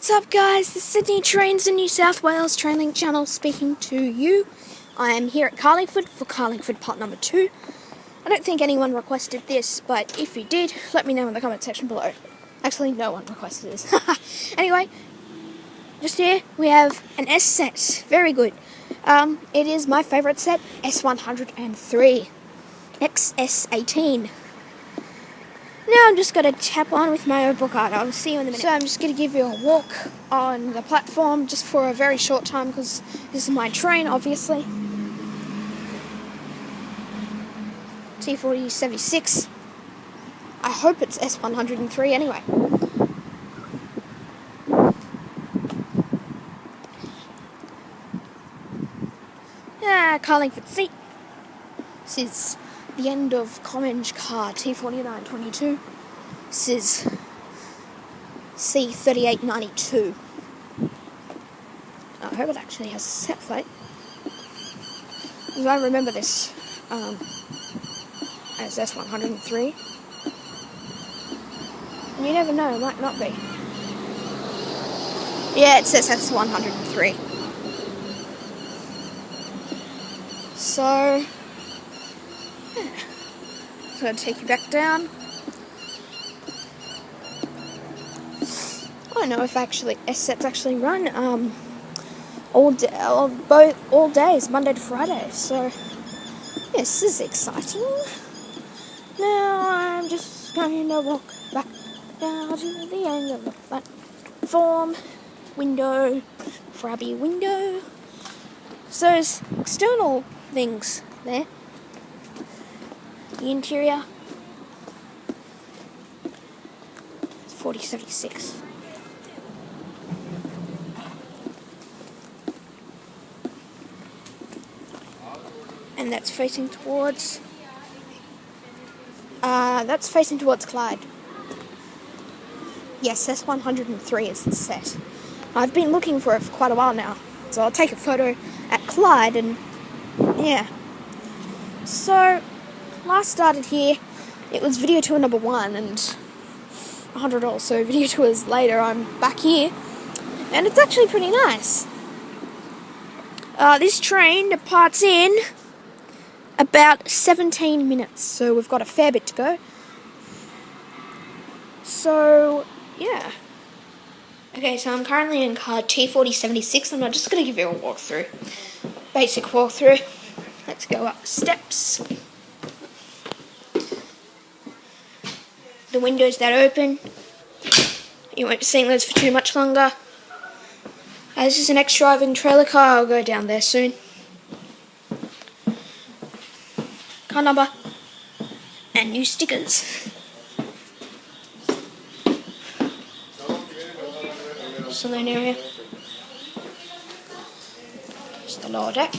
What's up, guys? The Sydney Trains in New South Wales Trainlink channel speaking to you. I am here at Carlingford for Carlingford part number 2. I don't think anyone requested this, but if you did, let me know in the comment section below. Actually, no one requested this. Anyway, just here we have an S set. Very good. It is my favourite set, S103 XS18. Now I'm just going to tap on with my book card. I'll see you in a minute. So I'm just going to give you a walk on the platform just for a very short time because this is my train, obviously. T4076. I hope it's S103 anyway. Carlingford seat. This is the end of Carriage car T4922. This is C3892. I hope it actually has a set plate, because I remember this as S103. And you never know, it might not be. Yeah, it says S103. So I'm going to take you back down. I don't know if S-sets actually run all days, Monday to Friday. So yes, this is exciting. Now I'm just going to walk back down to the end of the platform. Window, grabby window. So there's external things there. The interior is 4076. And that's facing towards Clyde. Yes, S103 is the set. I've been looking for it for quite a while now, so I'll take a photo at Clyde and yeah. So last started here, it was video tour number 1 and $100. So video tours later, I'm back here, and it's actually pretty nice. This train departs in about 17 minutes, so we've got a fair bit to go. So yeah. Okay, so I'm currently in car T4076, and I'm just going to give you a walkthrough. Basic walkthrough. Let's go up the steps. The windows that open. You won't be seeing those for too much longer. This is an ex-driving trailer car. I'll go down there soon. Car number. And new stickers. Saloon area. Just the lower deck.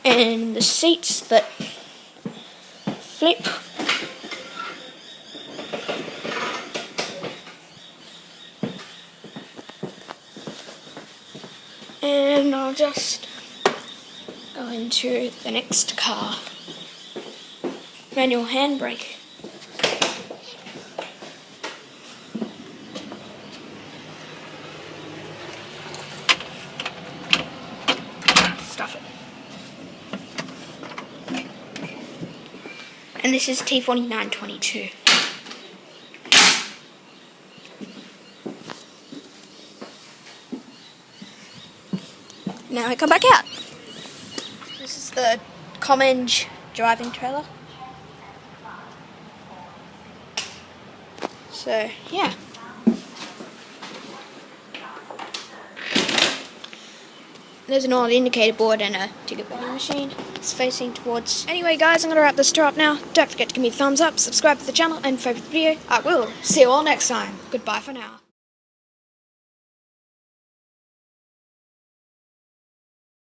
And the seats that flip. And I'll just go into the next car. Manual handbrake. Stuff it. And this is T4922. Now I come back out. This is the Carriage driving trailer. So yeah. There's an old indicator board and a ticket vending machine. It's facing towards... Anyway guys, I'm going to wrap this tour up now. Don't forget to give me a thumbs up, subscribe to the channel, and favourite the video. I will see you all next time. Goodbye for now.